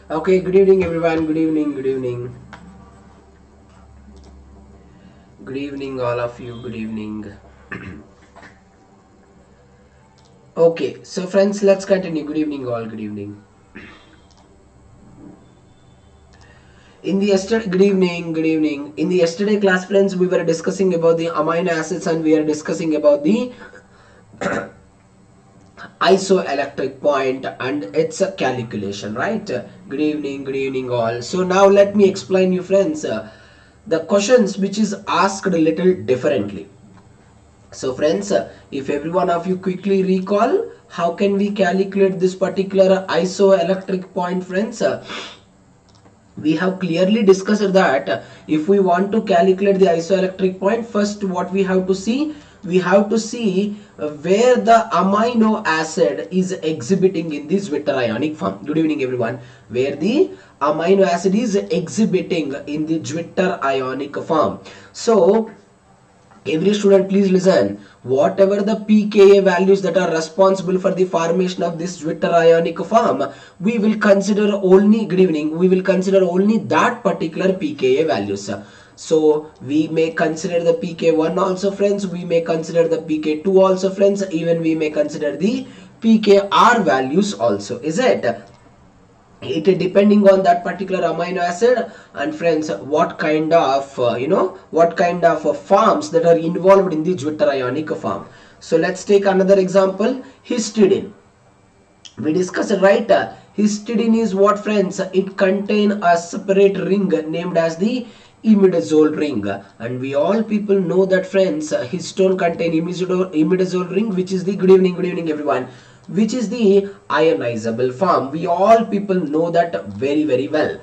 Okay, good evening everyone, good evening, good evening. Good evening all of you, good evening. Okay, so friends, let's continue. Good evening all, good evening. In the yesterday, good evening, good evening. In the yesterday class, friends, we were discussing about the amino acids and we are discussing about the isoelectric point and its calculation, right? Good evening all. So now let me explain you friends the questions which is asked a little differently. So friends, if every one of you quickly recall how can we calculate this particular isoelectric point, friends? We have clearly discussed that if we want to calculate the isoelectric point, first what we have to see, we have to see where the amino acid is exhibiting in the Zwitter ionic form. Good evening everyone. Where the amino acid is exhibiting in the Zwitter ionic form. So every student please listen, whatever the pKa values that are responsible for the formation of this Zwitter ionic form, we will consider only, good evening, we will consider only that particular pKa values. So we may consider the pK1 also friends, we may consider the pK2 also friends, even we may consider the pKr values also, is it? It depending on that particular amino acid and friends what kind of forms that are involved in the Zwitter ionic form. So let's take another example, histidine. We discussed it, right? Histidine is what friends? It contains a separate ring named as the imidazole ring, and we all people know that friends histone contain imidazole ring, which is the, good evening everyone, which is the ionizable form. We all people know that very well.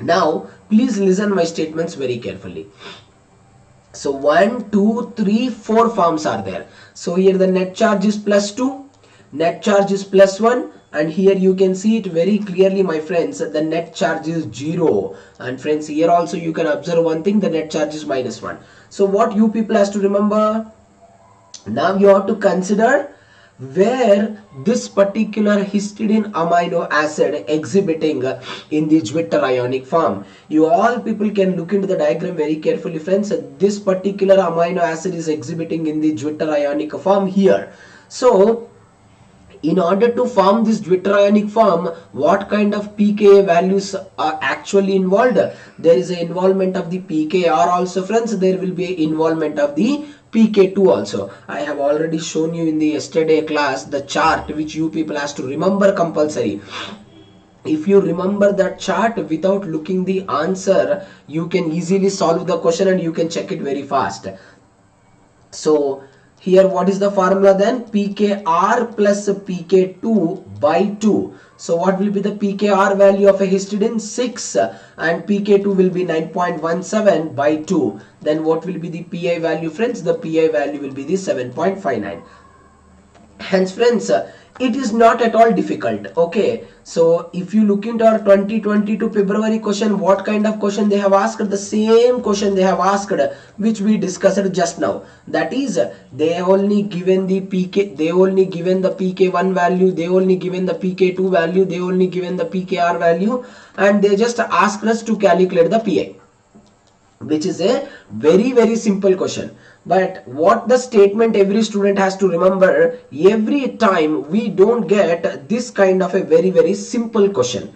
Now please listen my statements very carefully. So 1 2 3 4 forms are there. So here the net charge is +2, net charge is +1, and here you can see it very clearly my friends, the net charge is 0, and friends here also you can observe one thing, the net charge is -1. So what you people has to remember, now you have to consider where this particular histidine amino acid exhibiting in the Zwitter ionic form. You all people can look into the diagram very carefully friends. This particular amino acid is exhibiting in the Zwitter ionic form here. So in order to form this Zwitter ionic form, what kind of pKa values are actually involved? There is an involvement of the pKr also friends, there will be involvement of the pK2 also. I have already shown you in the yesterday class the chart which you people has to remember compulsory. If you remember that chart without looking the answer, you can easily solve the question and you can check it very fast. So here what is the formula then? pKr plus pK2 by 2. So what will be the pKr value of a histidine? 6, and pK2 will be 9.17 by 2. Then what will be the Pi value friends? The Pi value will be the 7.59. Hence friends, it is not at all difficult. Okay, so if you look into our 2022 February question, what kind of question they have asked? The same question they have asked which we discussed just now. That is, they only given the pK, they only given the pK1 value, they only given the pK2 value, they only given the pKr value, and they just asked us to calculate the Pi, which is a very simple question. But what the statement every student has to remember, every time we don't get this kind of a very simple question.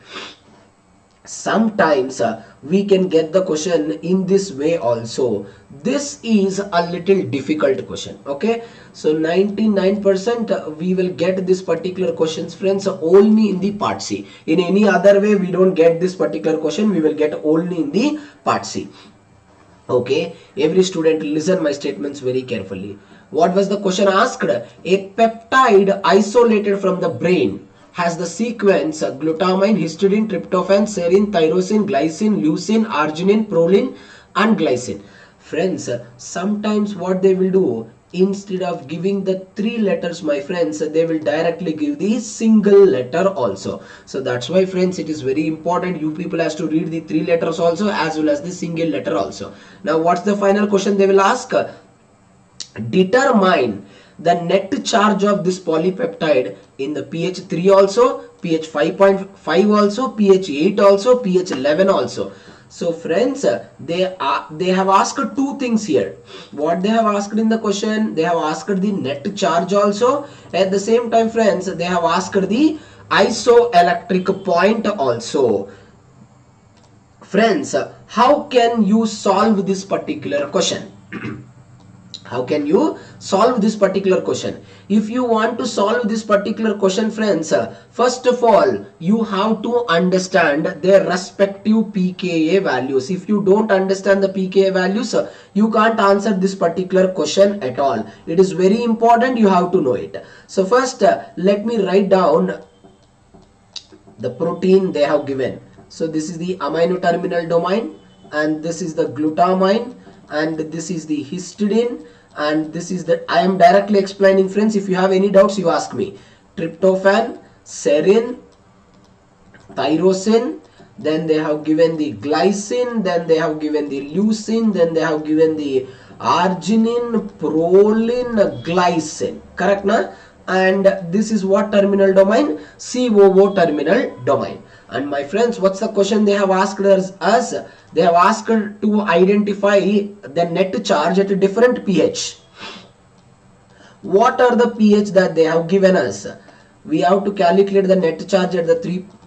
Sometimes we can get the question in this way also. This is a little difficult question. Okay, so 99% we will get this particular questions friends only in the part C. In any other way we don't get this particular question, we will get only in the part C. Okay, every student listen my statements very carefully. What was the question asked? A peptide isolated from the brain has the sequence glutamine, histidine, tryptophan, serine, tyrosine, glycine, leucine, arginine, proline and glycine. Friends, sometimes what they will do, instead of giving the 3 letters my friends, they will directly give the single letter also. So that's why friends, it is very important you people has to read the 3 letters also as well as the single letter also. Now what's the final question they will ask? Determine the net charge of this polypeptide in the pH 3 also, pH 5.5 also, pH 8 also, pH 11 also. So friends, they have asked two things here. What they have asked in the question, they have asked the net charge also. At the same time, friends, they have asked the isoelectric point also. Friends, how can you solve this particular question? How can you solve this particular question? If you want to solve this particular question, friends, first of all, you have to understand their respective pKa values. If you don't understand the pKa values, you can't answer this particular question at all. It is very important, you have to know it. So first, let me write down the protein they have given. So this is the amino terminal domain, and this is the glutamine, and this is the histidine, and this is the, I am directly explaining, friends. If you have any doubts, you ask me. Tryptophan, serine, tyrosine, then they have given the glycine, then they have given the leucine, then they have given the arginine, proline, glycine. Correct, na? And this is what terminal domain? COO terminal domain. And my friends, what's the question they have asked us? They have asked to identify the net charge at a different pH. What are the pH that they have given us? We have to calculate the net charge at the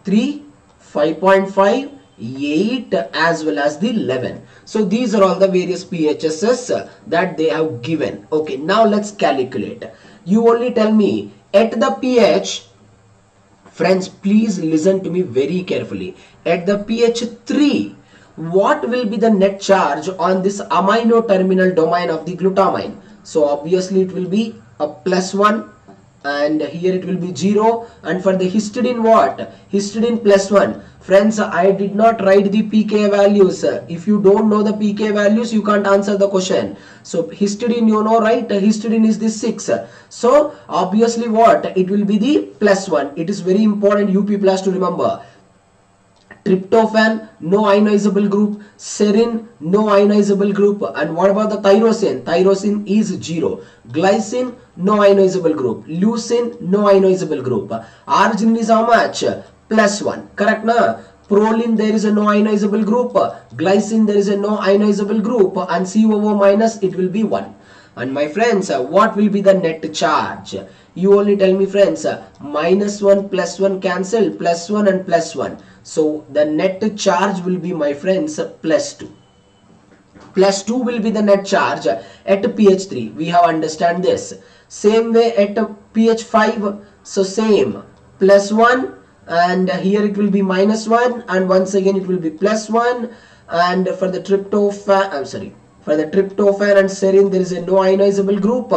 3, 5.5, 8 as well as the 11. So these are all the various pHs that they have given. Okay, now let's calculate. You only tell me at the pH. Friends, please listen to me very carefully. At the pH 3, what will be the net charge on this amino terminal domain of the glutamine? So obviously it will be a +1, and here it will be 0. And for the histidine, what? Histidine +1. Friends, I did not write the pK values. If you don't know the pK values, you can't answer the question. So histidine, you know, right? Histidine is the 6. So obviously what? It will be the +1. It is very important, you people has to remember. Tryptophan, no ionizable group. Serine, no ionizable group. And what about the tyrosine? Tyrosine is 0. Glycine, no ionizable group. Leucine, no ionizable group. Arginine is how much? +1. Correct, na? Proline, there is a no ionizable group. Glycine, there is a no ionizable group. And COO minus, it will be 1. And my friends, what will be the net charge? You only tell me, friends. -1 +1 cancel, +1 and +1. So the net charge will be, my friends, +2. +2 will be the net charge at pH 3. We have understand this. Same way at pH 5. So same, +1. And here it will be -1, and once again it will be +1. And for the tryptophan, for the tryptophan and serine, there is a no ionizable group.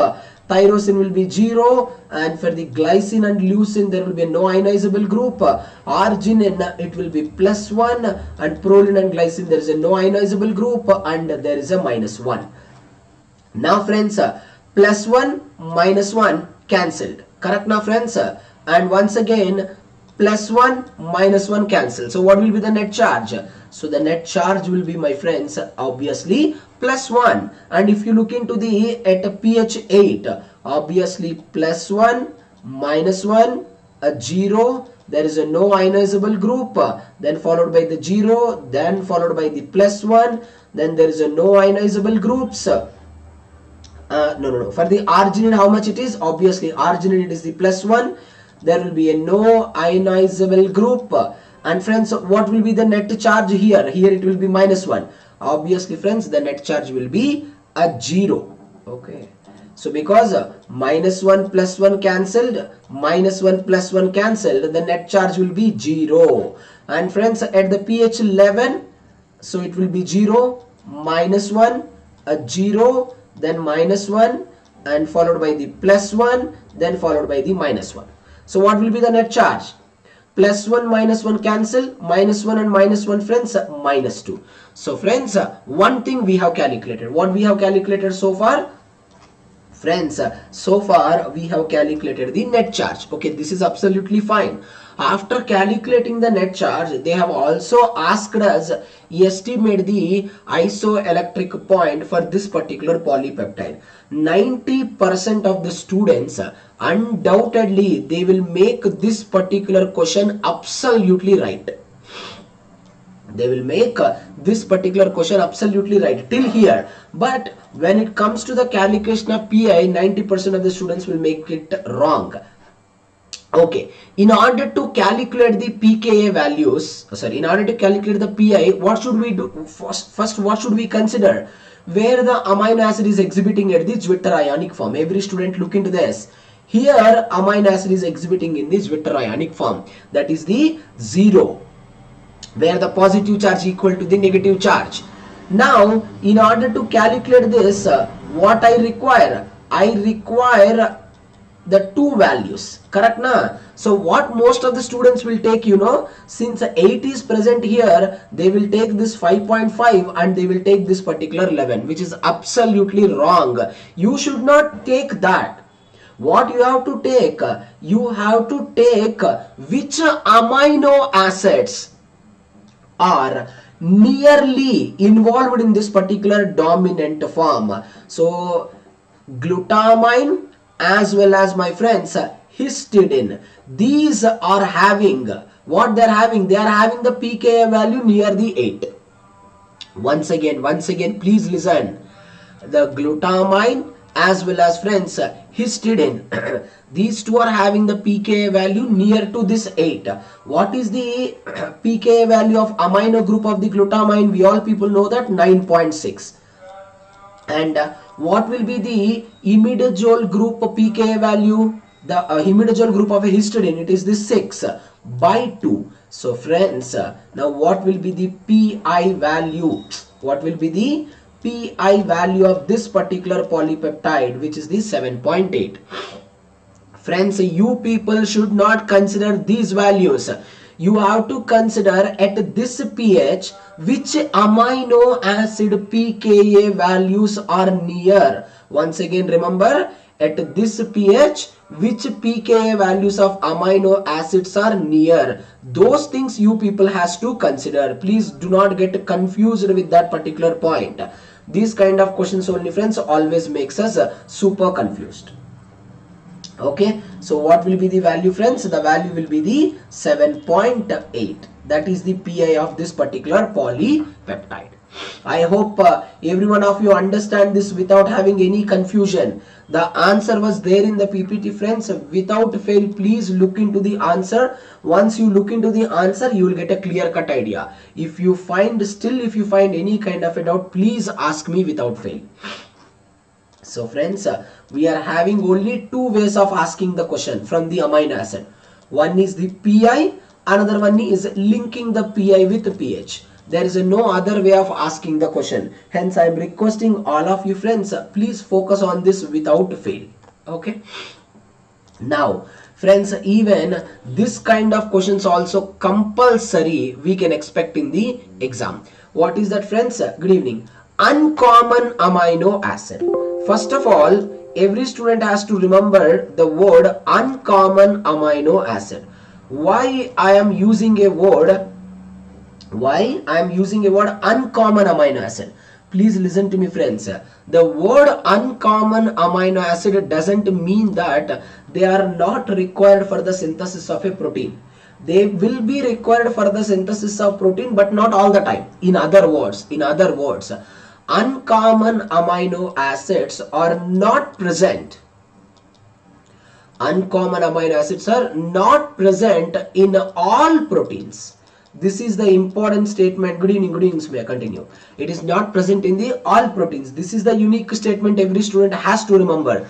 Tyrosine will be 0, and for the glycine and leucine, there will be a no ionizable group. Arginine, it will be +1, and proline and glycine, there is a no ionizable group, and there is a -1. Now friends, +1 -1 cancelled. Correct now, friends? And once again, +1 -1 cancel. So what will be the net charge? So the net charge will be, my friends, obviously +1. And if you look into the at pH 8, obviously +1 -1, a 0. There is a no ionizable group. Then followed by the 0. Then followed by the +1. Then there is a no ionizable groups. No. For the arginine, how much it is? Obviously arginine, it is the +1. There will be a no ionizable group. And friends, what will be the net charge here? Here it will be -1. Obviously, friends, the net charge will be a 0. Okay. So because -1 +1 cancelled, -1 +1 cancelled, the net charge will be 0. And friends, at the pH 11, so it will be 0, -1, a 0, then -1, and followed by the +1, then followed by the -1. So what will be the net charge? +1 -1 cancel, -1 and -1, friends, -2. So friends, one thing we have calculated. What we have calculated so far? Friends, so far we have calculated the net charge. Okay, this is absolutely fine. After calculating the net charge, they have also asked us estimate the isoelectric point for this particular polypeptide. 90% of the students, undoubtedly they will make this particular question absolutely right. They will make this particular question absolutely right till here. But when it comes to the calculation of PI, 90% of the students will make it wrong. Okay, in order to calculate the pKa values, in order to calculate the PI, what should we do? First, what should we consider? Where the amino acid is exhibiting at the Zwitter ionic form. Every student look into this. Here, amino acid is exhibiting in the Zwitter ionic form. That is the 0. Where the positive charge equal to the negative charge. Now, in order to calculate this, what I require? I require the two values, correct na? So what most of the students will take, since 8 is present here, they will take this 5.5 and they will take this particular 11, which is absolutely wrong. You should not take that. What you have to take? You have to take which amino acids are nearly involved in this particular dominant form. So glutamine as well as, my friends, histidine, these are having what they are having. They are having the pKa value near the 8. Once again please listen. The glutamine as well as, friends, histidine, these two are having the pKa value near to this 8. What is the pKa value of amino group of the glutamine? We all people know that 9.6. And what will be the imidazole group pKa value? The imidazole group of a histidine, it is the 6/2. So friends, now what will be the PI value? What will be the PI value of this particular polypeptide, which is the 7.8. Friends, you people should not consider these values. You have to consider at this pH which amino acid pKa values are near. Once again remember, at this pH which pKa values of amino acids are near. Those things you people has to consider. Please do not get confused with that particular point. These kind of questions only, friends, always makes us super confused. Okay, so what will be the value, friends? The value will be the 7.8. That is the PI of this particular polypeptide. I hope every one of you understand this without having any confusion. The answer was there in the PPT, friends. Without fail, please look into the answer. Once you look into the answer, you will get a clear-cut idea. If you find any kind of a doubt, please ask me without fail. So friends, we are having only two ways of asking the question from the amino acid. One is the PI, another one is linking the PI with pH. There is no other way of asking the question. Hence, I am requesting all of you, friends, please focus on this without fail. Okay. Now, friends, even this kind of questions also compulsory we can expect in the exam. What is that, friends? Good evening. Uncommon amino acid. First of all, every student has to remember the word uncommon amino acid. Why I am using a word? Why I am using a word uncommon amino acid? Please listen to me, friends. The word uncommon amino acid doesn't mean that they are not required for the synthesis of a protein. They will be required for the synthesis of protein, but not all the time. In other words, uncommon amino acids are not present. Uncommon amino acids are not present in all proteins. This is the important statement. Good evening, may I continue? It is not present in the all proteins. This is the unique statement every student has to remember.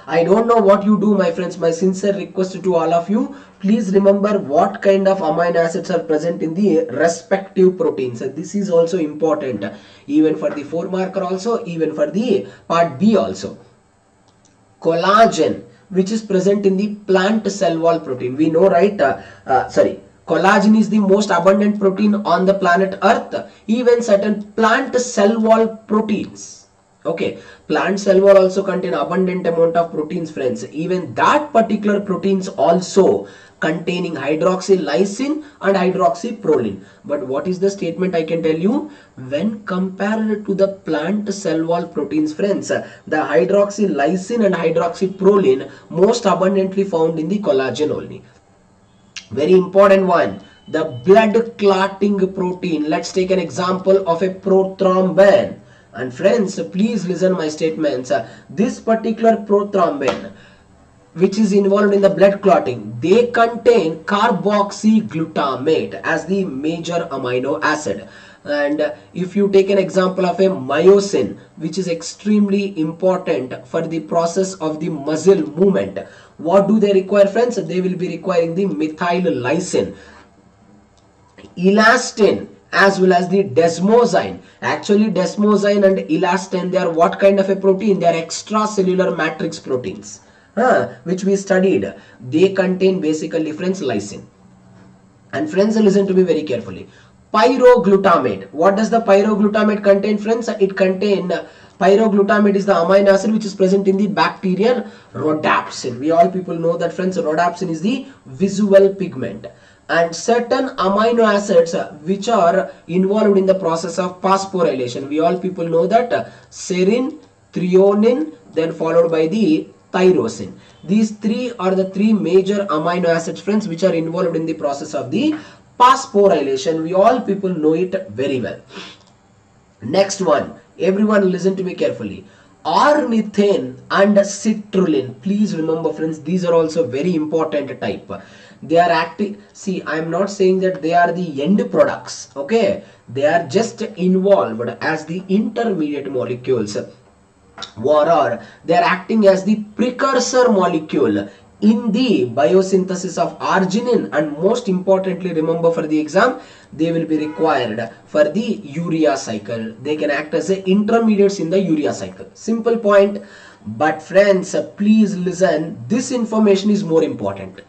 I don't know what you do, my friends. My sincere request to all of you, please remember what kind of amino acids are present in the respective proteins. This is also important, even for the 4 marker also, even for the part B also. Collagen, which is present in the plant cell wall protein. We know, right? Collagen is the most abundant protein on the planet Earth. Even certain plant cell wall proteins, Okay, plant cell wall also contain abundant amount of proteins, friends. Even that particular proteins also containing hydroxylysine and hydroxyproline. But what is the statement I can tell you? When compared to the plant cell wall proteins, friends, the hydroxylysine and hydroxyproline most abundantly found in the collagen only. Very important one, the blood clotting protein. Let's take an example of a prothrombin. And friends, please listen my statements. This particular prothrombin, which is involved in the blood clotting, they contain carboxyglutamate as the major amino acid. And if you take an example of a myosin, which is extremely important for the process of the muscle movement, what do they require, friends? They will be requiring the methyl lysine, elastin, as well as the desmosine. Actually, desmosine and elastin, they are what kind of a protein? They are extracellular matrix proteins, which we studied. They contain basically, friends, lysine. And friends, listen to me very carefully. Pyro glutamate. What does the pyro glutamate contain, friends? It contains pyroglutamate is the amino acid which is present in the bacterial rhodopsin. We all people know that, friends, rhodopsin is the visual pigment. And certain amino acids which are involved in the process of phosphorylation. We all people know that serine, threonine, then followed by the tyrosine. These three are the three major amino acids, friends, which are involved in the process of the phosphorylation. We all people know it very well. Next one, everyone listen to me carefully. Ornithine and citrulline. Please remember, friends, these are also very important type. They are acting. See, I am not saying that they are the end products. Okay, they are just involved as the intermediate molecules. Or they are acting as the precursor molecule in the biosynthesis of arginine, and most importantly, remember for the exam, they will be required for the urea cycle. They can act as the intermediates in the urea cycle. Simple point. But friends, please listen, this information is more important.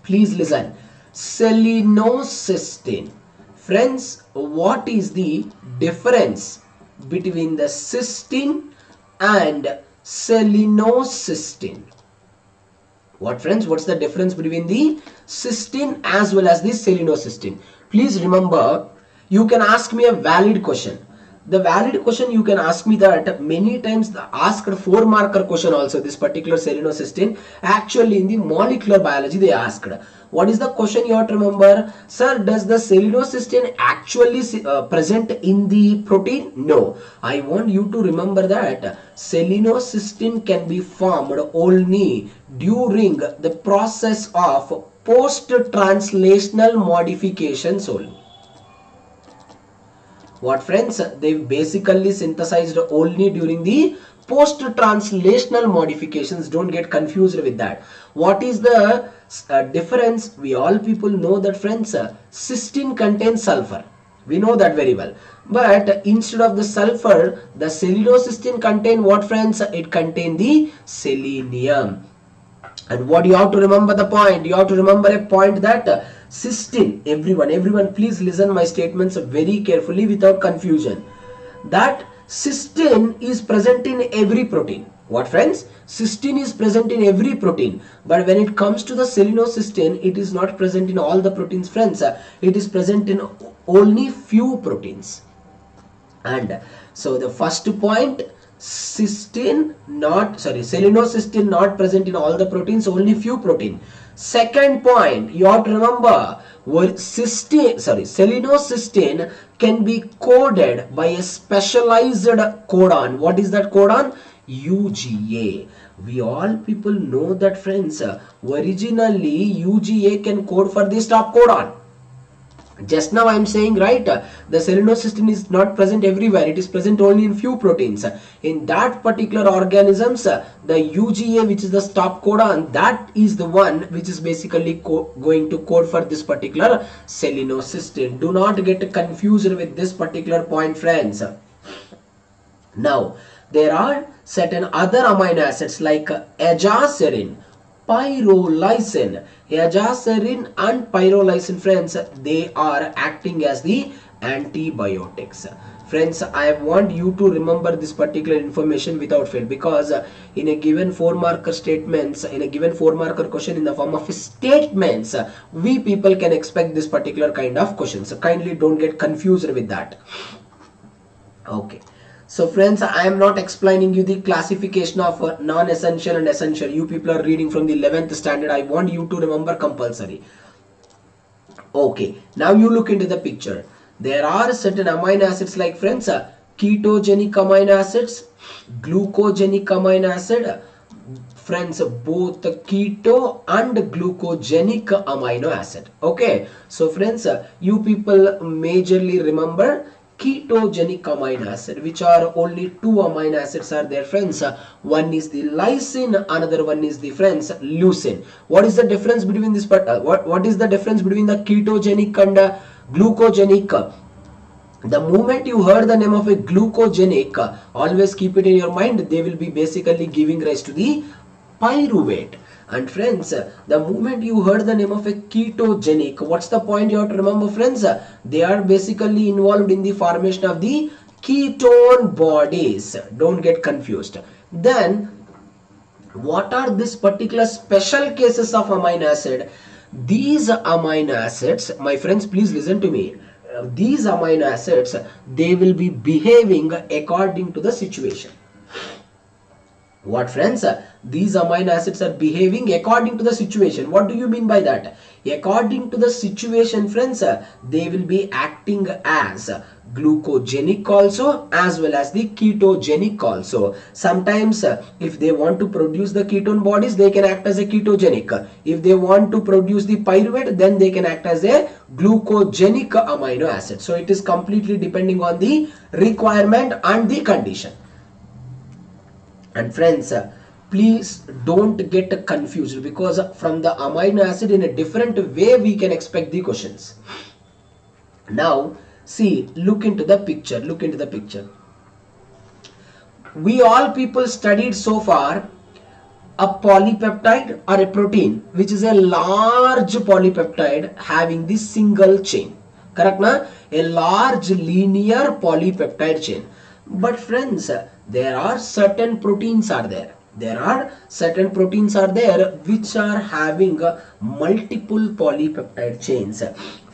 Please listen. Cysteine. Friends, what is the difference between the cysteine and cysteine? What, friends? What's the difference between the cysteine as well as the cysteine? Please remember, you can ask me a valid question. The valid question you can ask me that many times asked 4-marker question also, this particular cysteine. Actually, in the molecular biology they asked. What is the question you have to remember? Sir, does the cysteine actually present in the protein? No. I want you to remember that cysteine can be formed only during the process of post-translational modifications only. What, friends? They basically synthesized only during the post-translational modifications. Don't get confused with that. What is the difference? We all people know that, friends, cysteine contains sulfur. We know that very well. But instead of the sulfur, the cysteine contain what, friends? It contain the selenium. And what you have to remember the point? You have to remember a point that cysteine, everyone please listen my statements very carefully without confusion. That cysteine is present in every protein. What, friends? Cysteine is present in every protein. But when it comes to the cysteine, it is not present in all the proteins, friends. It is present in only few proteins. And so the first point, cysteine not present in all the proteins, only few protein. Second point, you have to remember, cysteine can be coded by a specialized codon. What is that codon? UGA. We all people know that, friends, originally UGA can code for the stop codon. Just now I am saying, right, the cysteine is not present everywhere. It is present only in few proteins. In that particular organisms, the UGA, which is the stop codon, that is the one which is basically going to code for this particular cysteine. Do not get confused with this particular point, friends. Now, there are certain other amino acids like azathioprine, pyrolysine. Azathioprine and pyrolysine, friends, they are acting as the antibiotics. Friends, I want you to remember this particular information without fail, because in a given 4-marker statements, in a given 4-marker question in the form of statements, we people can expect this particular kind of questions. So kindly don't get confused with that. Okay. So friends, I am not explaining you the classification of non-essential and essential. You people are reading from the 11th standard. I want you to remember compulsory. Okay. Now you look into the picture. There are certain amino acids like, friends, ketogenic amino acids, glucogenic amino acid. Friends, both keto and glucogenic amino acid. Okay. So friends, you people majorly remember ketogenic amino acid, which are only 2 amino acids are there, friends. One is the lysine, another one is the, friends, leucine. What is the difference between this what is the difference between the ketogenic and glucogenic? The moment you heard the name of a glucogenic, always keep it in your mind, they will be basically giving rise to the pyruvate. And friends, the moment you heard the name of a ketogenic, what's the point you have to remember, friends? They are basically involved in the formation of the ketone bodies. Don't get confused. Then, what are these particular special cases of amino acid? These amino acids, my friends, please listen to me. These amino acids, they will be behaving according to the situation. What, friends? These amino acids are behaving according to the situation. What do you mean by that? According to the situation, friends, they will be acting as glucogenic also as well as the ketogenic also. Sometimes if they want to produce the ketone bodies, they can act as a ketogenic. If they want to produce the pyruvate, then they can act as a glucogenic amino acid. So it is completely depending on the requirement and the condition. And friends, please don't get confused, because from the amino acid in a different way we can expect the questions. Now see, look into the picture. Look into the picture. We all people studied so far a polypeptide or a protein, which is a large polypeptide having the single chain. Correct, na? A large linear polypeptide chain. But friends, there are certain proteins are there. There are certain proteins are there which are having multiple polypeptide chains.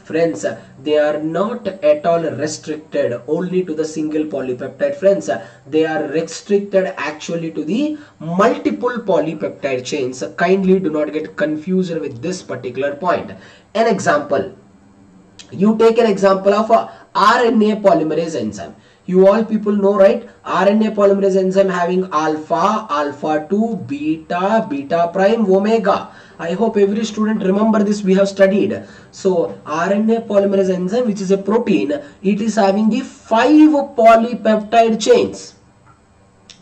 Friends, they are not at all restricted only to the single polypeptide. Friends, they are restricted actually to the multiple polypeptide chains. Kindly do not get confused with this particular point. An example. You take an example of a RNA polymerase enzyme. You all people know, right? RNA polymerase enzyme having alpha, alpha 2, beta, beta prime, omega. I hope every student remember this, we have studied. So RNA polymerase enzyme, which is a protein, it is having the 5 polypeptide chains.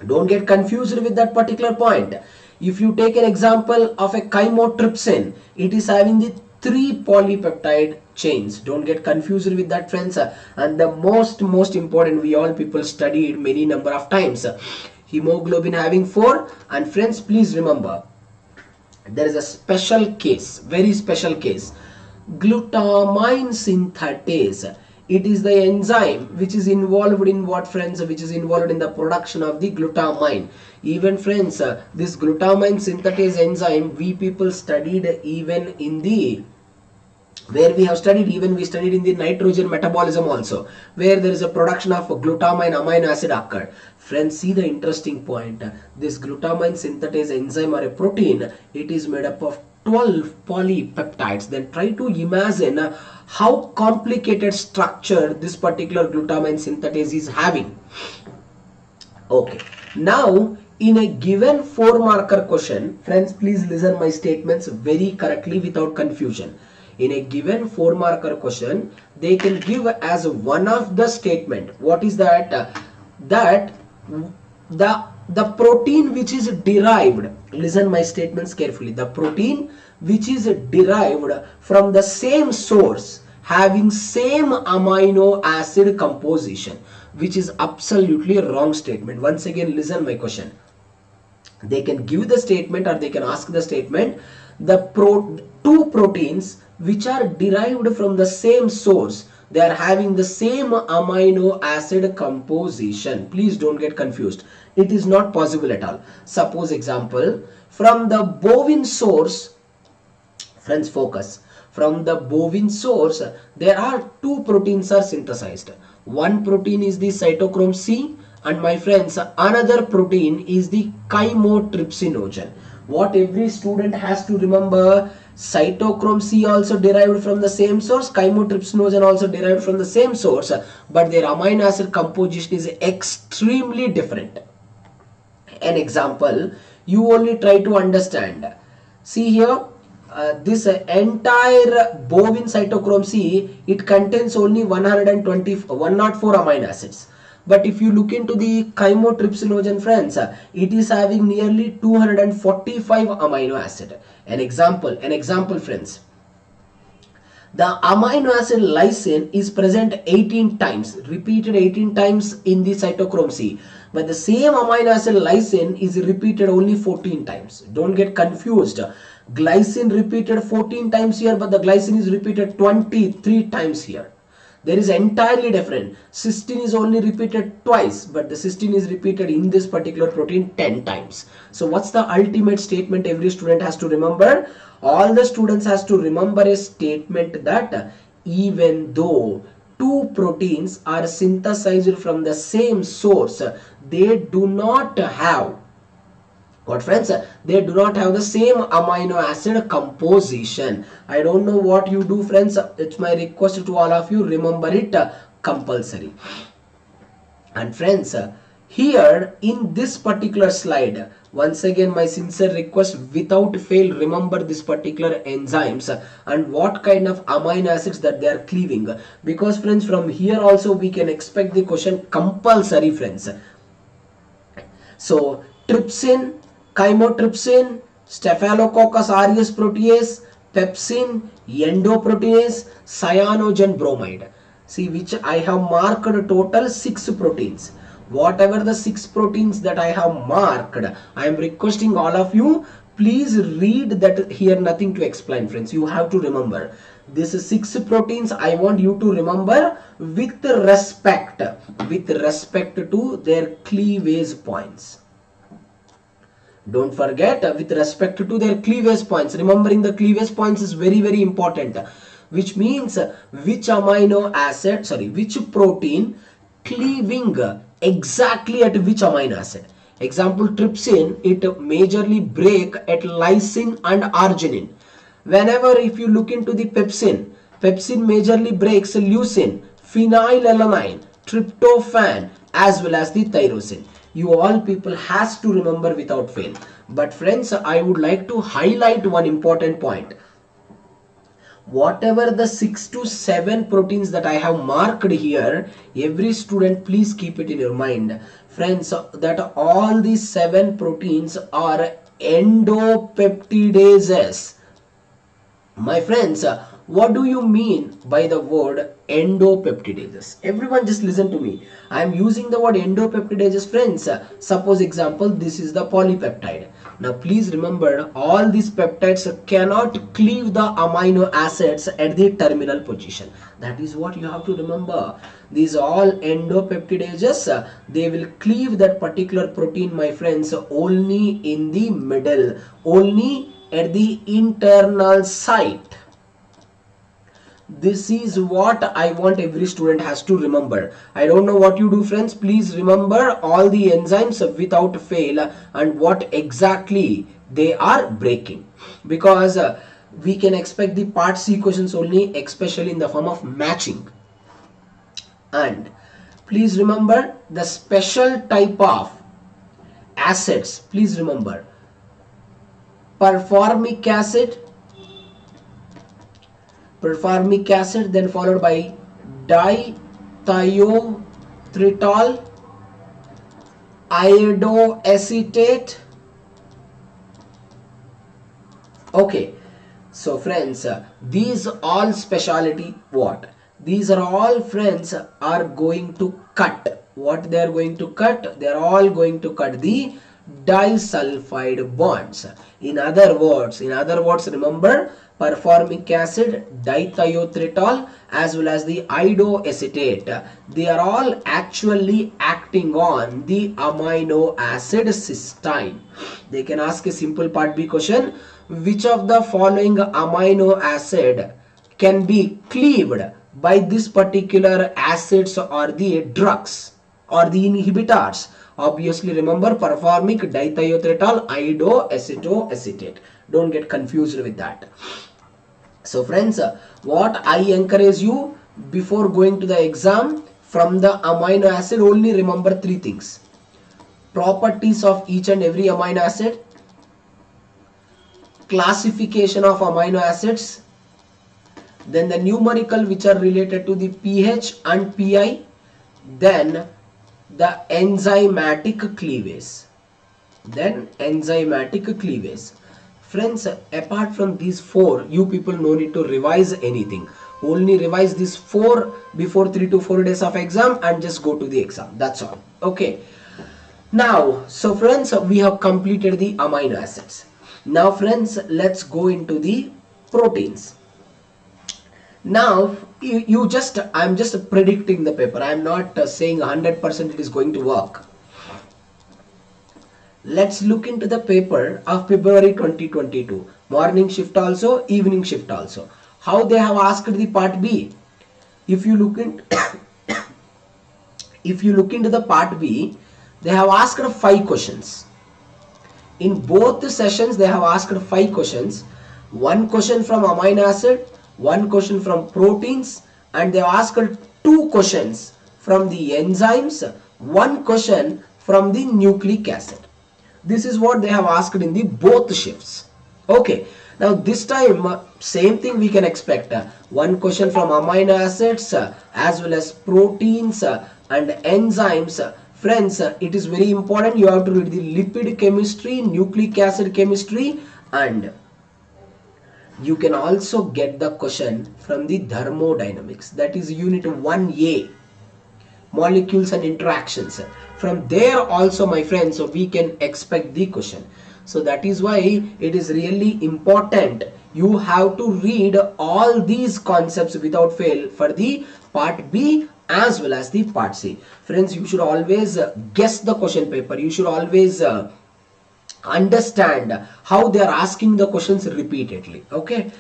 Don't get confused with that particular point. If you take an example of a chymotrypsin, it is having the 3 polypeptide chains. Don't get confused with that, friends. And the most important, we all people studied many number of times, hemoglobin having 4. And friends, please remember, there is a special case, very special case, glutamine synthetase. It is the enzyme which is involved in what, friends? Which is involved in the production of the glutamine. Even, friends, this glutamine synthetase enzyme we people studied even in the, where we have studied, even we studied in the nitrogen metabolism also, where there is a production of glutamine amino acid occurred. Friends, see the interesting point. This glutamine synthetase enzyme or a protein, it is made up of 12 polypeptides. Then try to imagine how complicated structure this particular glutamine synthetase is having. Okay, now in a given 4-marker question, friends, please listen my statements very correctly without confusion. In a given 4-marker question, they can give as one of the statement. What is that? That the protein which is derived, listen my statements carefully, the protein which is derived from the same source having same amino acid composition, which is absolutely a wrong statement. Once again, listen my question. They can give the statement or they can ask the statement, the 2 proteins which are derived from the same source, they are having the same amino acid composition. Please don't get confused. It is not possible at all. Suppose example, from the bovine source, friends focus, from the bovine source, there are two proteins are synthesized. One protein is the cytochrome C, and my friends, another protein is the chymotrypsinogen. What every student has to remember, cytochrome C also derived from the same source, chymotrypsinogen also derived from the same source, but their amino acid composition is extremely different. An example, you only try to understand. See here, this entire bovine cytochrome C, it contains only 104 amino acids. But if you look into the chymotrypsinogen, friends, it is having nearly 245 amino acid. An example, friends. The amino acid lysine is present 18 times, repeated 18 times in the cytochrome C. But the same amino acid lysine is repeated only 14 times. Don't get confused. Glycine repeated 14 times here, but the glycine is repeated 23 times here. There is entirely different. Cysteine is only repeated twice, but the cysteine is repeated in this particular protein 10 times. So what's the ultimate statement every student has to remember? All the students has to remember a statement that even though two proteins are synthesized from the same source, they do not have, what friends, they do not have the same amino acid composition. I don't know what you do, friends. It's my request to all of you, remember it compulsory. And friends, here in this particular slide, once again my sincere request, without fail remember this particular enzymes and what kind of amino acids that they are cleaving, because friends, from here also we can expect the question compulsory, friends. So trypsin, chymotrypsin, staphylococcus aureus protease, pepsin, endoproteinase, cyanogen bromide. See, which I have marked total 6 proteins. Whatever the 6 proteins that I have marked, I am requesting all of you, please read that here, nothing to explain, friends. You have to remember these 6 proteins. I want you to remember with respect to their cleavage points. Don't forget, with respect to their cleavage points. Remembering the cleavage points is very, very important. Which means which protein cleaving exactly at which amino acid. Example, trypsin, it majorly break at lysine and arginine. Whenever if you look into the pepsin majorly breaks leucine, phenylalanine, tryptophan as well as the tyrosine. You all people has to remember without fail. But friends, I would like to highlight one important point. Whatever the 6 to 7 proteins that I have marked here, every student please keep it in your mind, friends, that all these 7 proteins are endopeptidases. My friends, what do you mean by the word endopeptidases? Everyone just listen to me. I am using the word endopeptidases, friends. Suppose example, this is the polypeptide. Now please remember, all these peptides cannot cleave the amino acids at the terminal position. That is what you have to remember. These all endopeptidases, they will cleave that particular protein, my friends, only in the middle, only at the internal site. This is what I want every student has to remember. I don't know what you do, friends. Please remember all the enzymes without fail and what exactly they are breaking, because we can expect the part C questions only, especially in the form of matching. And please remember the special type of acids. Please remember performic acid, then followed by dithiotritol, iodoacetate. Okay, so friends, these all specialty, what these are all, friends, are going to cut. What they are going to cut? They are all going to cut the disulfide bonds. In other words, remember, performic acid, dithiotritol, as well as the iodoacetate, they are all actually acting on the amino acid cysteine. They can ask a simple part B question: which of the following amino acid can be cleaved by this particular acids or the drugs or the inhibitors? Obviously, remember, performic, dithiotritol, iodoacetoacetate. Don't get confused with that. So friends, what I encourage you before going to the exam, from the amino acid only remember three things: properties of each and every amino acid, classification of amino acids, then the numerical which are related to the pH and pI, then the enzymatic cleavage. Friends, apart from these four, you people no need to revise anything. Only revise these four before 3 to 4 days of exam and just go to the exam. That's all. Okay. Now, so friends, we have completed the amino acids. Now friends, let's go into the proteins. Now, I'm just predicting the paper. I'm not saying 100% it is going to work. Let's look into the paper of February 2022. Morning shift also, evening shift also. How they have asked the part B. If you look into the part B, they have asked 5 questions. In both the sessions, they have asked 5 questions. 1 question from amino acid, 1 question from proteins, and they have asked 2 questions from the enzymes, 1 question from the nucleic acid. This is what they have asked in the both shifts. Okay. Now this time, same thing we can expect. 1 question from amino acids as well as proteins and enzymes. Friends, it is very important. You have to read the lipid chemistry, nucleic acid chemistry, and you can also get the question from the thermodynamics. That is unit 1A, molecules and interactions. From there also, my friends, so we can expect the question. So that is why it is really important. You have to read all these concepts without fail for the part B as well as the part C. Friends, you should always guess the question paper. You should always understand how they are asking the questions repeatedly. Okay.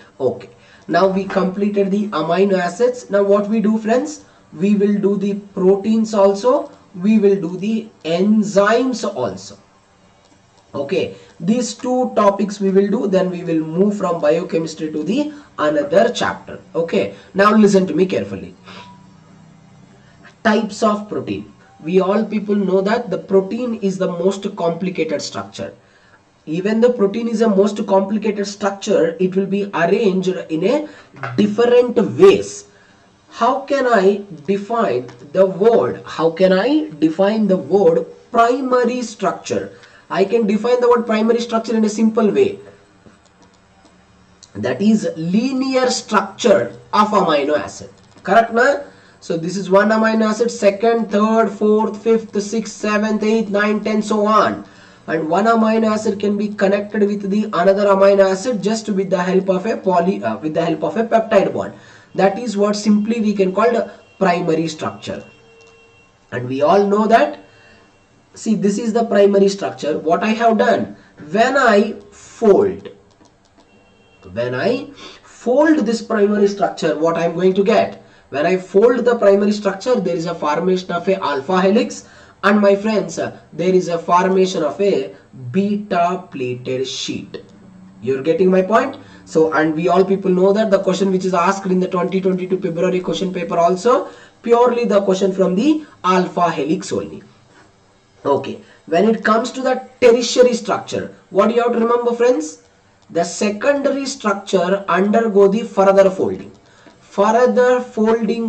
Now we completed the amino acids. Now what we do, friends? We will do the proteins also. We will do the enzymes also. Okay, these 2 topics we will do, then we will move from biochemistry to the another chapter. Okay, now listen to me carefully. Types of protein. We all people know that the protein is the most complicated structure. Even the protein is a most complicated structure, it will be arranged in a different ways. How can I define the word? Primary structure? I can define the word primary structure in a simple way. That is linear structure of amino acid. Correct, na? So this is one amino acid, second, third, fourth, fifth, sixth, seventh, eighth, ninth, 10, so on. And one amino acid can be connected with the another amino acid just with the help of a peptide bond. That is what simply we can call the primary structure. And we all know that. See, this is the primary structure. What I have done, when I fold this primary structure, what I am going to get? When I fold the primary structure, there is a formation of a alpha helix, and my friends, there is a formation of a beta plated sheet. You're getting my point? So, and we all people know that the question which is asked in the 2022 February question paper also, purely the question from the alpha helix only. Okay, when it comes to the tertiary structure, what you have to remember, friends? The secondary structure undergo the further folding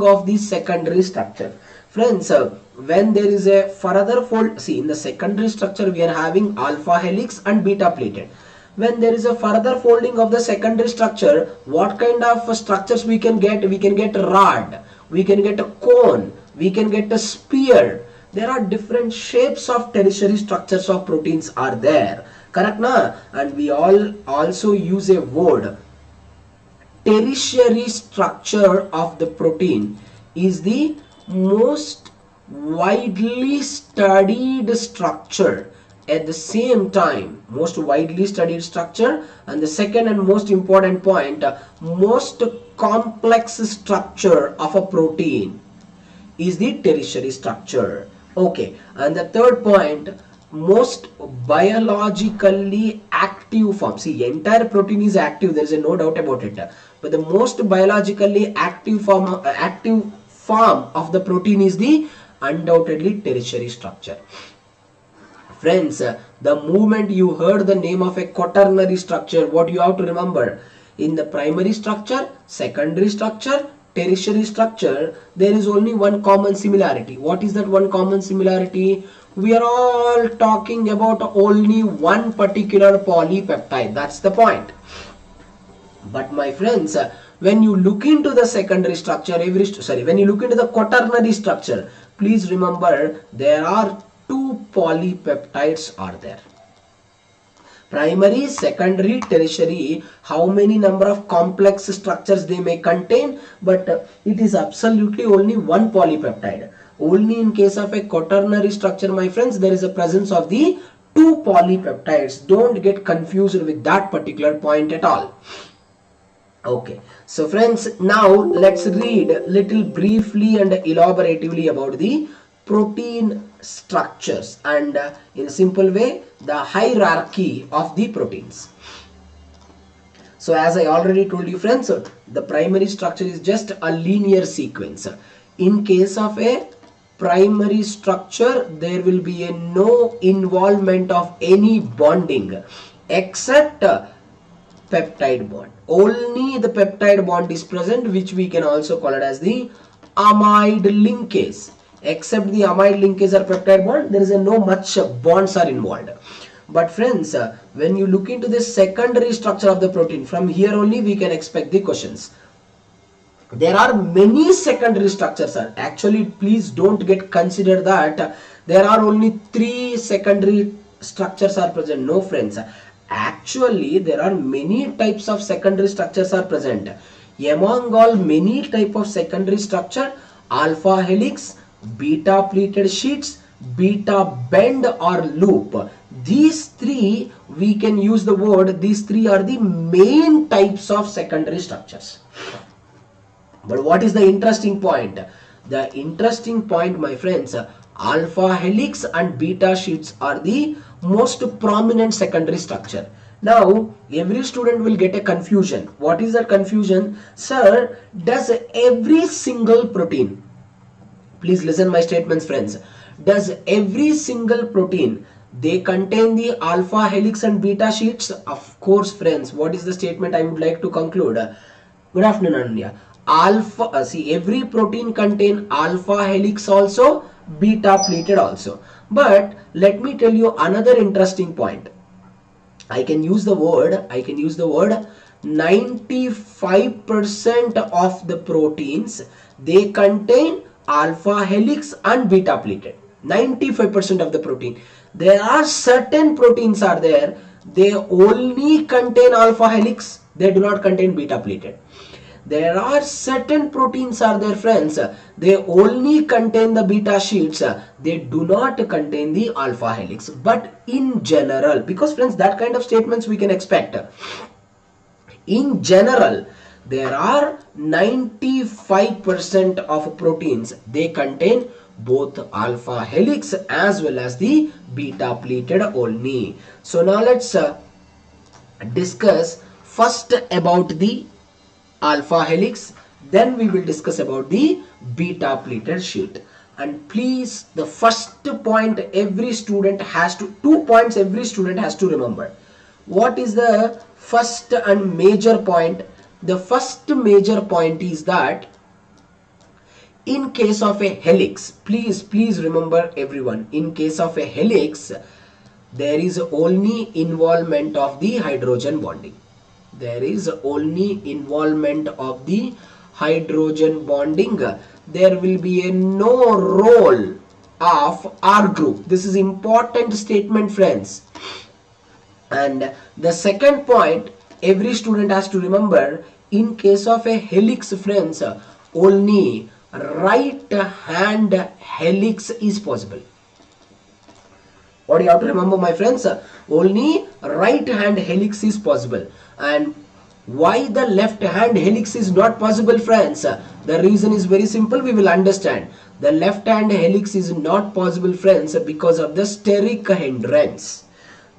of the secondary structure. Friends, when there is a further fold, see, in the secondary structure we are having alpha helix and beta plated. When there is a further folding of the secondary structure, what kind of structures we can get? We can get a rod, we can get a cone, we can get a spear. there are different shapes of tertiary structures of proteins are there, correct na? And we all also use a word. Tertiary structure of the protein is the most widely studied structure. At the same time, most widely studied structure, and the second and most important point, most complex structure of a protein is the tertiary structure. Okay, and the third point, most biologically active form. See, entire protein is active, there is no doubt about it, but the most biologically active form of the protein is the undoubtedly tertiary structure. Friends, the moment you heard the name of a quaternary structure, what you have to remember? In the primary structure, secondary structure, tertiary structure, there is only one common similarity. What is that one common similarity? We are all talking about only one particular polypeptide. That's the point. But my friends, when you look into the secondary structure, when you look into the quaternary structure, please remember there are two polypeptides are there. Primary, secondary, tertiary, how many number of complex structures they may contain, but it is absolutely only one polypeptide. Only in case of a quaternary structure, my friends, there is a presence of the two polypeptides. Don't get confused with that particular point at all. Okay, so friends, now let's read little briefly and elaboratively about the protein structures and in a simple way the hierarchy of the proteins. So as I already told you friends, the primary structure is just a linear sequence. In case of a primary structure, there will be no involvement of any bonding except peptide bond. Only the peptide bond is present, which we can also call it as the amide linkage. Except the amide linkage or peptide bond, there is no much bonds are involved. But friends, when you look into the secondary structure of the protein, from here only we can expect the questions. There are many secondary structures. Actually, please don't get considered that there are only 3 secondary structures are present. No friends, actually there are many types of secondary structures are present. Among all many type of secondary structure, alpha helix, beta pleated sheets, beta bend or loop, these 3 we can use the word, these 3 are the main types of secondary structures. But what is the interesting point? The interesting point, my friends, alpha helix and beta sheets are the most prominent secondary structure. Now every student will get a confusion. What is that confusion? Sir, does every single protein, please listen my statements friends, does every single protein they contain the alpha helix and beta sheets? Of course friends. What is the statement I would like to conclude? Good afternoon Ananya. Alpha, see, every protein contain alpha helix also, beta pleated also. But let me tell you another interesting point. I can use the word 95% of the proteins they contain alpha helix and beta pleated. 95% of the protein. There are certain proteins are there, they only contain alpha helix, they do not contain beta pleated. There are certain proteins are there friends, they only contain the beta sheets, they do not contain the alpha helix. But in general, because friends that kind of statements we can expect, in general there are 95% of proteins they contain both alpha helix as well as the beta pleated only. So now let's discuss first about the alpha helix, then we will discuss about the beta pleated sheet. And please, the first point every student has to, 2 points every student has to remember. What is the first and major point? The first major point is that in case of a helix, please remember everyone, in case of a helix there is only involvement of the hydrogen bonding. There is only involvement of the hydrogen bonding. There will be no role of R group. This is important statement, friends. And the second point every student has to remember, in case of a helix, friends, only right hand helix is possible. What do you have to remember, my friends? Only right hand helix is possible. And why the left hand helix is not possible, friends? The reason is very simple, we will understand. The left hand helix is not possible, friends, because of the steric hindrance.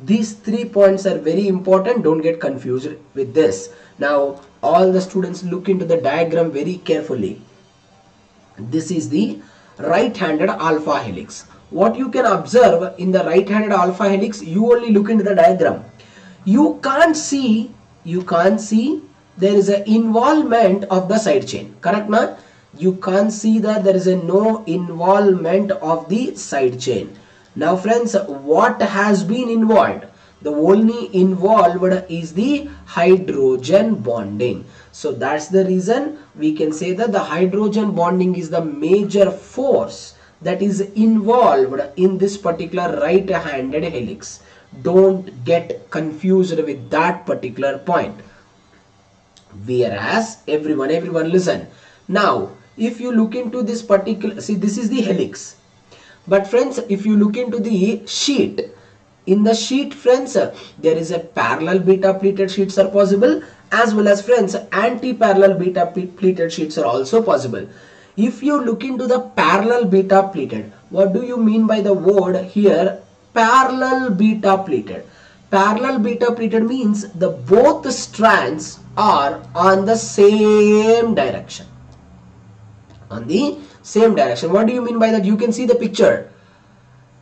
These 3 points are very important, don't get confused with this. Now all the students look into the diagram very carefully. This is the right-handed alpha helix. What you can observe in the right-handed alpha helix, you only look into the diagram. You can't see there is an involvement of the side chain, correct na? You can't see that there is no involvement of the side chain. Now friends, what has been involved? The only involved is the hydrogen bonding. So that's the reason we can say that the hydrogen bonding is the major force that is involved in this particular right-handed helix. Don't get confused with that particular point. Whereas everyone listen. Now if you look into this particular, see, this is the helix. But friends, if you look into the sheet, in the sheet, friends, there is a parallel beta pleated sheets are possible, as well as, friends, anti-parallel beta pleated sheets are also possible. If you look into the parallel beta pleated, what do you mean by the word here parallel beta pleated? Parallel beta pleated means the both strands are on the same direction. On the same direction. What do you mean by that? You can see the picture.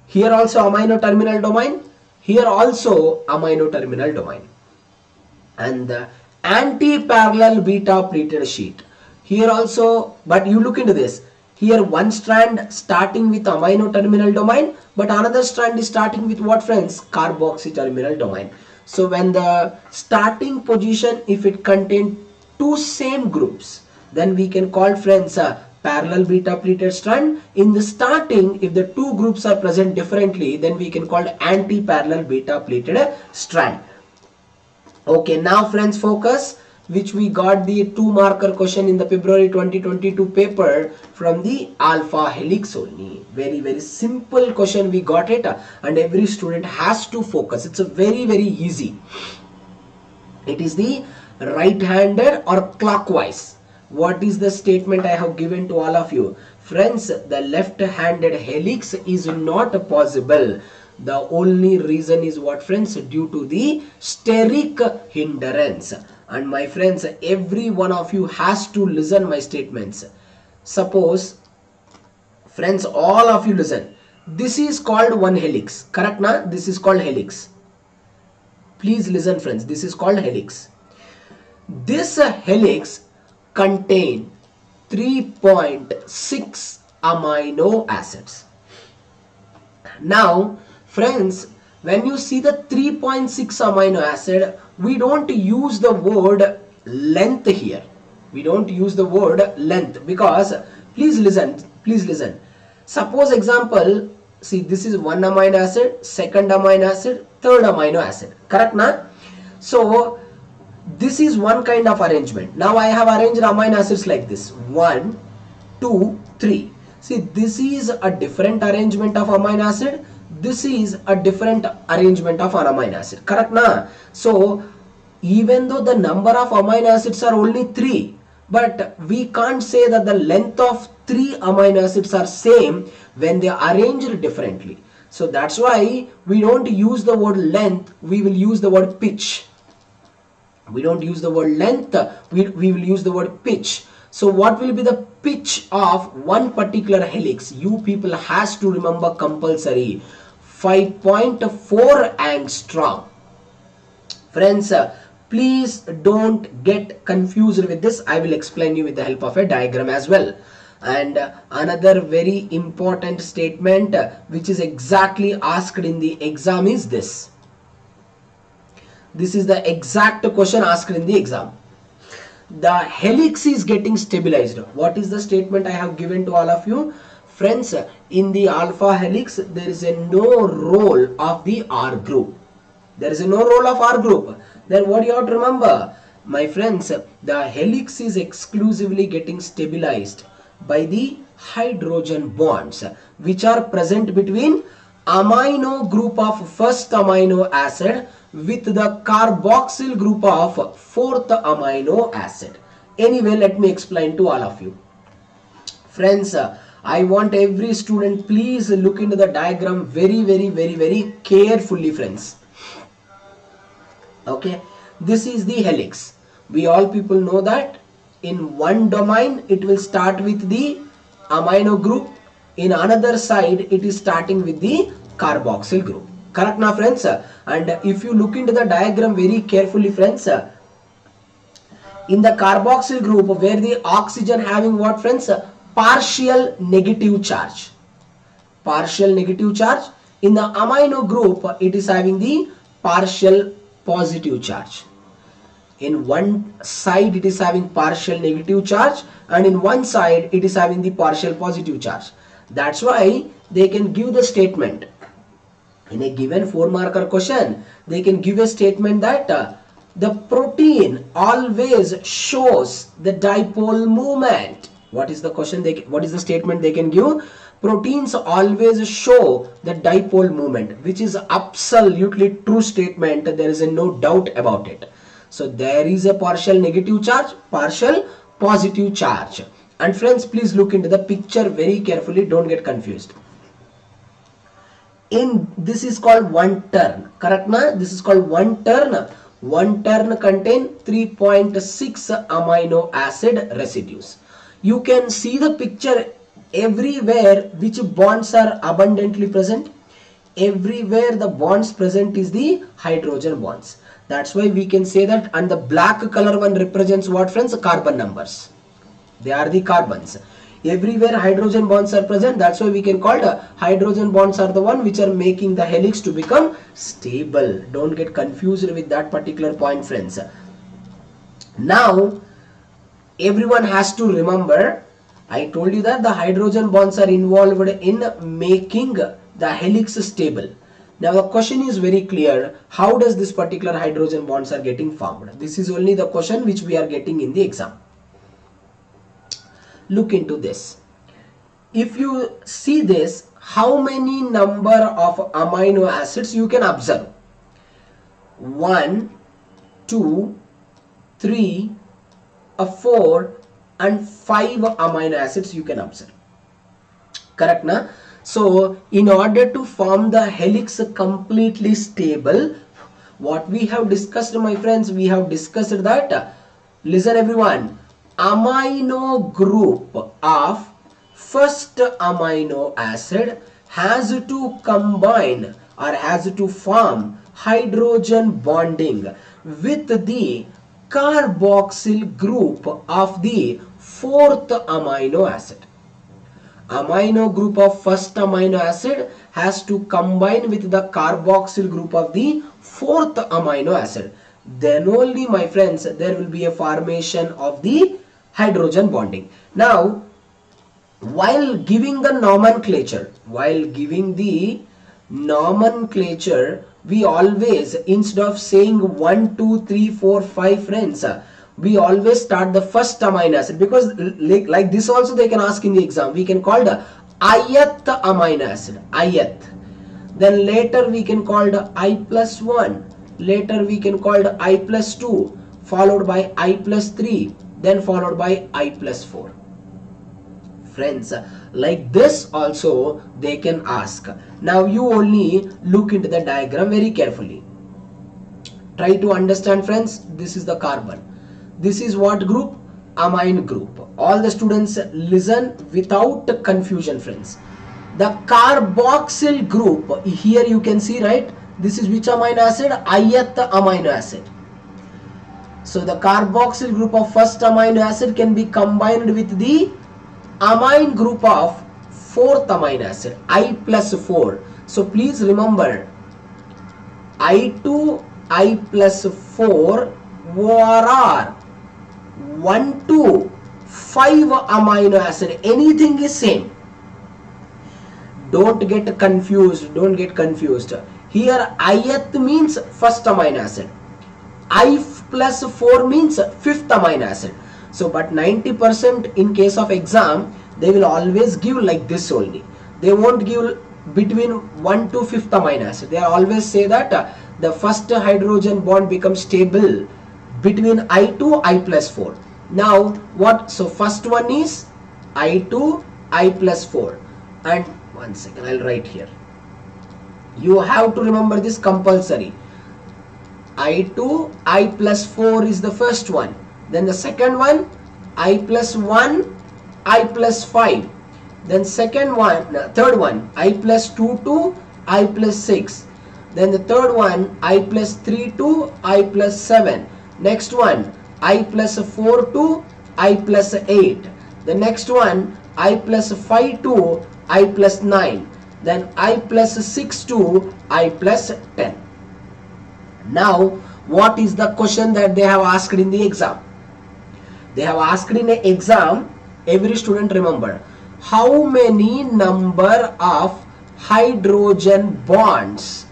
Here also amino terminal domain. Here also amino terminal domain. And the anti-parallel beta pleated sheet. Here also, but you look into this. Here one strand starting with amino terminal domain, but another strand is starting with what, friends? Carboxy terminal domain. So when the starting position, if it contains two same groups, then we can call, friends, parallel beta pleated strand. In the starting, if the two groups are present differently, then we can call anti-parallel beta pleated strand. Okay, now friends, focus, which we got the 2-marker question in the February 2022 paper from the alpha helix only. Very simple question, we got it, and every student has to focus. It's a very easy. It is the right-handed or clockwise. What is the statement I have given to all of you? Friends, the left-handed helix is not possible. The only reason is what, friends? Due to the steric hindrance. And my friends, every one of you has to listen my statements. Suppose, friends, all of you listen. This is called one helix, correct na? This is called helix. Please listen, friends. This is called helix. This helix contain 3.6 amino acids. Now, friends, when you see the 3.6 amino acid, we don't use the word length here. We don't use the word length because, please listen. Suppose example, see, this is one amino acid, second amino acid, third amino acid, correct na? So this is one kind of arrangement. Now I have arranged amino acids like this, 1, 2, 3. See, this is a different arrangement of amino acid. This is a different arrangement of an amino acid, correct na? So even though the number of amino acids are only 3, but we can't say that the length of 3 amino acids are same when they are arranged differently. So that's why we don't use the word length, we will use the word pitch. We don't use the word length, we will use the word pitch. So what will be the pitch of one particular helix? You people has to remember compulsory, 5.4 angstrom. Friends, please don't get confused with this. I will explain you with the help of a diagram as well. And another very important statement which is exactly asked in the exam is this. This is the exact question asked in the exam. The helix is getting stabilized. What is the statement I have given to all of you? Friends, in the alpha helix, there is no role of the R group. There is no role of R group. Then what you have to remember, my friends, the helix is exclusively getting stabilized by the hydrogen bonds which are present between amino group of first amino acid with the carboxyl group of fourth amino acid. Anyway, let me explain to all of you. Friends, I want every student, please look into the diagram very carefully, friends. Okay, this is the helix. We all people know that in one domain it will start with the amino group, in another side it is starting with the carboxyl group. Correct now, friends? And if you look into the diagram very carefully, friends, in the carboxyl group where the oxygen having what, friends? Partial negative charge. Partial negative charge. In the amino group it is having the partial positive charge. In one side it is having partial negative charge, and in one side it is having the partial positive charge. That's why they can give the statement. In a given 4-marker question, they can give a statement that the protein always shows the dipole moment. What is the question? What is the statement they can give? Proteins always show the dipole moment, which is absolutely true statement. There is no doubt about it. So there is a partial negative charge, partial positive charge. And friends, please look into the picture very carefully. Don't get confused. This is called one turn. Correct na? This is called one turn. One turn contain 3.6 amino acid residues. You can see the picture everywhere which bonds are abundantly present. Everywhere the bonds present is the hydrogen bonds. That's why we can say that, and the black color one represents what, friends? Carbon numbers. They are the carbons. Everywhere hydrogen bonds are present. That's why we can call the hydrogen bonds are the one which are making the helix to become stable. Don't get confused with that particular point, friends. Now, everyone has to remember, I told you that the hydrogen bonds are involved in making the helix stable. Now the question is very clear. How does this particular hydrogen bonds are getting formed? This is only the question which we are getting in the exam. Look into this. If you see this, how many number of amino acids you can observe? 1, 2, 3, 4 and 5 amino acids you can observe. Correct na? So in order to form the helix completely stable, what we have discussed, my friends, we have discussed that, listen everyone, amino group of first amino acid has to combine or has to form hydrogen bonding with the carboxyl group of the fourth amino acid. Amino group of first amino acid has to combine with the carboxyl group of the fourth amino acid. Then only, my friends, there will be a formation of the hydrogen bonding. Now, while giving the nomenclature, we always, instead of saying 1, 2, 3, 4, 5, friends, we always start the first amino acid, because like this also they can ask in the exam. We can call the ith amino acid, ith. Then later we can call the I plus 1. Later we can call the I plus 2, followed by I plus 3, then followed by I plus 4. Friends, like this also they can ask. Now you only look into the diagram very carefully. Try to understand, friends. This is the carbon. This is what group? Amine group. All the students listen without confusion, friends. The carboxyl group, here you can see, right? This is which amino acid? ith amino acid. So the carboxyl group of first amino acid can be combined with the amine group of fourth amino acid, I plus 4. So please remember, I2, I plus 4 are 1 to 5 amino acid. Anything is same. Don't get confused. Don't get confused. Here ith means first amino acid. I plus 4 means fifth amino acid. So but 90% in case of exam, they will always give like this only. They won't give between 1 to 5th amino acid. They always say that the first hydrogen bond becomes stable between I to I plus 4. Now what? So first one is I to I plus 4. And one second, I'll write here. You have to remember this compulsory. I to I plus 4 is the first one. Then the second one, I plus 1, I plus 5. Then third one, I plus 2 to I plus 6. Then the third one, I plus 3 to I plus 7. Next one, I plus 4 to I plus 8. The next one, I plus 5 to I plus 9. Then I plus 6 to I plus 10. Now, what is the question that they have asked in the exam? They have asked in the exam, every student remember, how many number of hydrogen bonds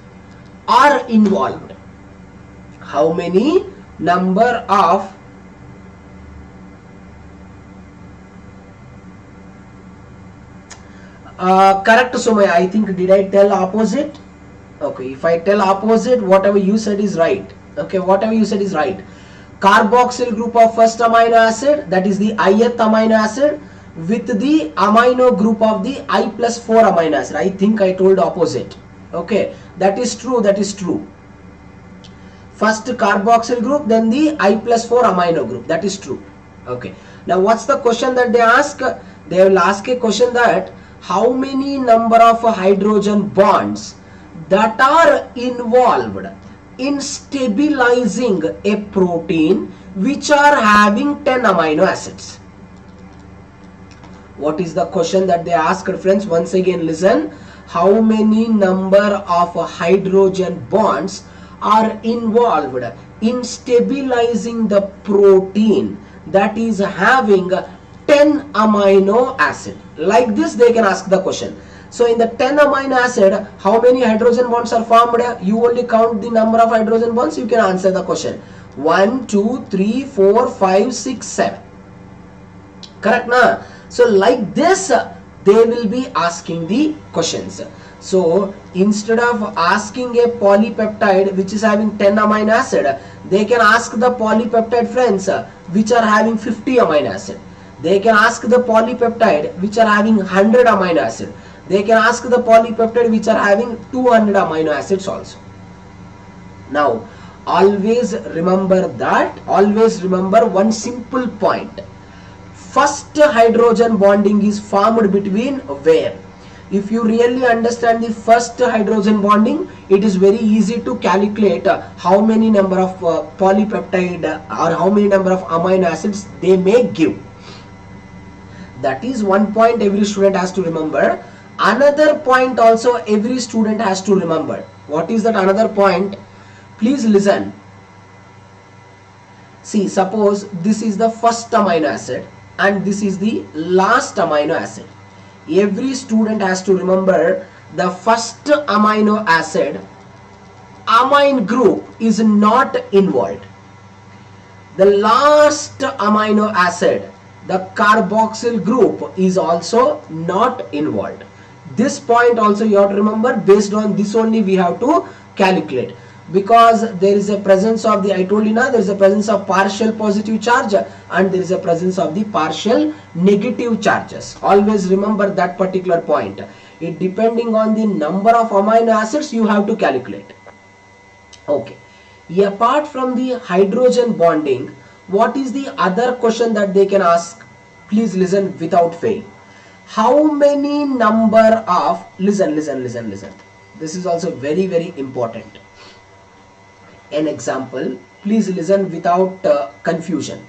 are involved? How many number of correct, Sumaya? I think, did I tell opposite? Okay, if I tell opposite, whatever you said is right. Okay, whatever you said is right. Carboxyl group of first amino acid, that is the ith amino acid, with the amino group of the I plus 4 amino acid. I think I told opposite. Okay, that is true, that is true. First carboxyl group, then the I plus 4 amino group. That is true. Okay, now what's the question that they ask? They will ask a question that how many number of hydrogen bonds that are involved in stabilizing a protein which are having 10 amino acids. What is the question that they asked, friends? Once again listen. How many number of hydrogen bonds are involved in stabilizing the protein that is having 10 amino acid? Like this they can ask the question. So in the 10 amino acid, how many hydrogen bonds are formed? You only count the number of hydrogen bonds, you can answer the question. 1, 2, 3, 4, 5, 6, 7. Correct na? So like this they will be asking the questions. So instead of asking a polypeptide which is having 10 amino acid, they can ask the polypeptide, friends, which are having 50 amino acid. They can ask the polypeptide which are having 100 amino acid. They can ask the polypeptide which are having 200 amino acids also. Now always remember that, always remember one simple point. First hydrogen bonding is formed between where? If you really understand the first hydrogen bonding, it is very easy to calculate how many number of polypeptide or how many number of amino acids they may give. That is one point every student has to remember. Another point also every student has to remember. What is that another point? Please listen. See, suppose this is the first amino acid and this is the last amino acid. Every student has to remember the first amino acid amine group is not involved. The last amino acid, the carboxyl group, is also not involved. This point also you have to remember. Based on this only we have to calculate, because there is a presence of the, I told you now, there is a presence of partial positive charge and there is a presence of the partial negative charges. Always remember that particular point. It depending on the number of amino acids you have to calculate. Okay, apart from the hydrogen bonding, what is the other question that they can ask? Please listen without fail. How many number of, listen. This is also very, very important. An example, please listen without confusion.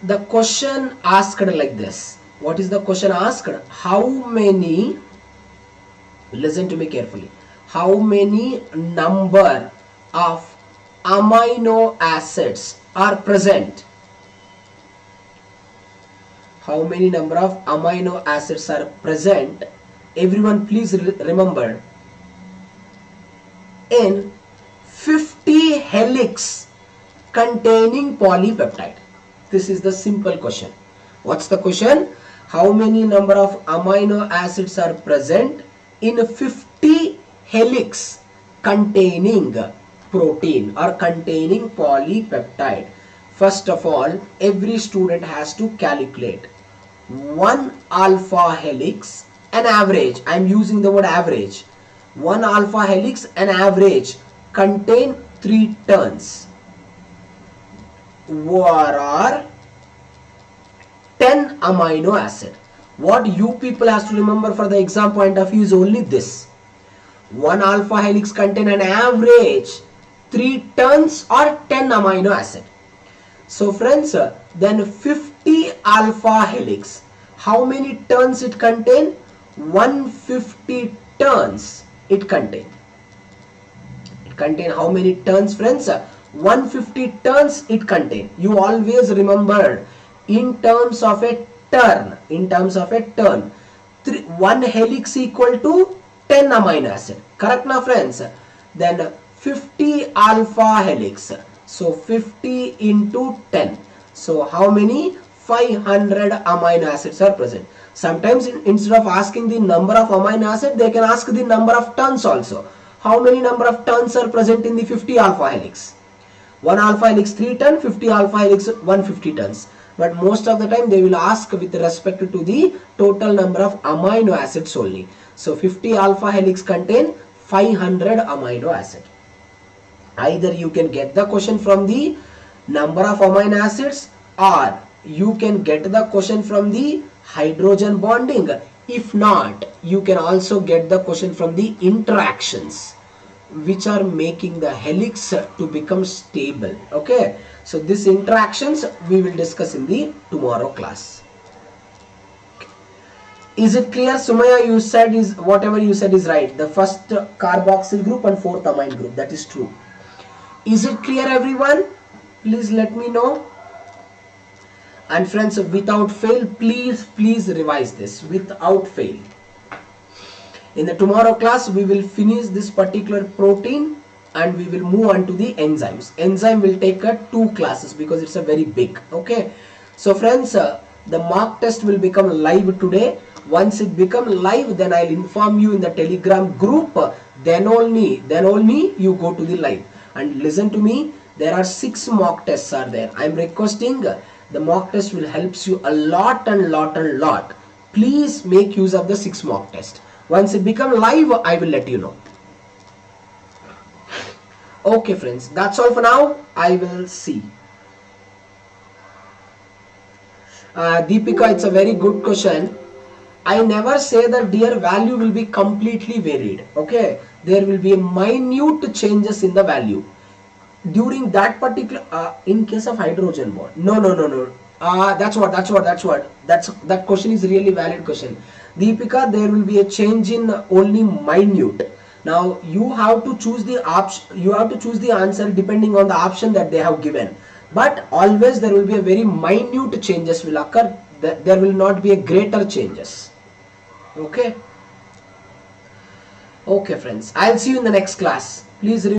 The question asked like this. What is the question asked? How many, listen to me carefully, how many number of amino acids are present? how many number of amino acids are present? Everyone please remember, in 50 helix containing polypeptide. This is the simple question. What's the question? How many number of amino acids are present in 50 helix containing protein or containing polypeptide? First of all, every student has to calculate 1 alpha helix, an average. I am using the word average. 1 alpha helix, an average, contain 3 turns. What are 10 amino acid? What you people has to remember for the exam point of view is only this. 1 alpha helix contain an average 3 turns or 10 amino acid. So friends, then 50 alpha helix, how many turns it contain? 150 turns it contain. It contain how many turns, friends? 150 turns it contain. You always remember in terms of a turn. In terms of a turn, 1 helix equal to 10 amino acid. Correct now, friends? Then 50 alpha helix. So 50 into 10. So how many? 500 amino acids are present. Sometimes instead of asking the number of amino acid, they can ask the number of turns also. How many number of turns are present in the 50 alpha helix? 1 alpha helix 3 turns, 50 alpha helix 150 turns. But most of the time they will ask with respect to the total number of amino acids only. So 50 alpha helix contain 500 amino acid. Either you can get the question from the number of amino acids, or you can get the question from the hydrogen bonding. If not, you can also get the question from the interactions which are making the helix to become stable. Okay, so these interactions we will discuss in the tomorrow class. Is it clear, Sumaya? You said is whatever you said is right. The first carboxyl group and fourth amine group, that is true. Is it clear, everyone? Please let me know. And friends, without fail, please revise this without fail. In the tomorrow class, we will finish this particular protein and we will move on to the enzymes. Enzyme will take 2 classes because it's a very big. Okay. So friends, the mock test will become live today. Once it become live, then I'll inform you in the Telegram group. Then only you go to the live. And listen to me, there are 6 mock tests are there. I'm requesting the mock test will helps you a lot. Please make use of the 6 mock test. Once it become live, I will let you know. Okay friends, that's all for now. I will see. Deepika, it's a very good question. I never say that their value will be completely varied. Okay, there will be minute changes in the value during that particular in case of hydrogen bond. No. That question is really valid question. Deepika, there will be a change in only minute. Now you have to choose the option. You have to choose the answer depending on the option that they have given. But always there will be a very minute changes will occur. There will not be a greater changes. Okay. Okay friends, I'll see you in the next class. Please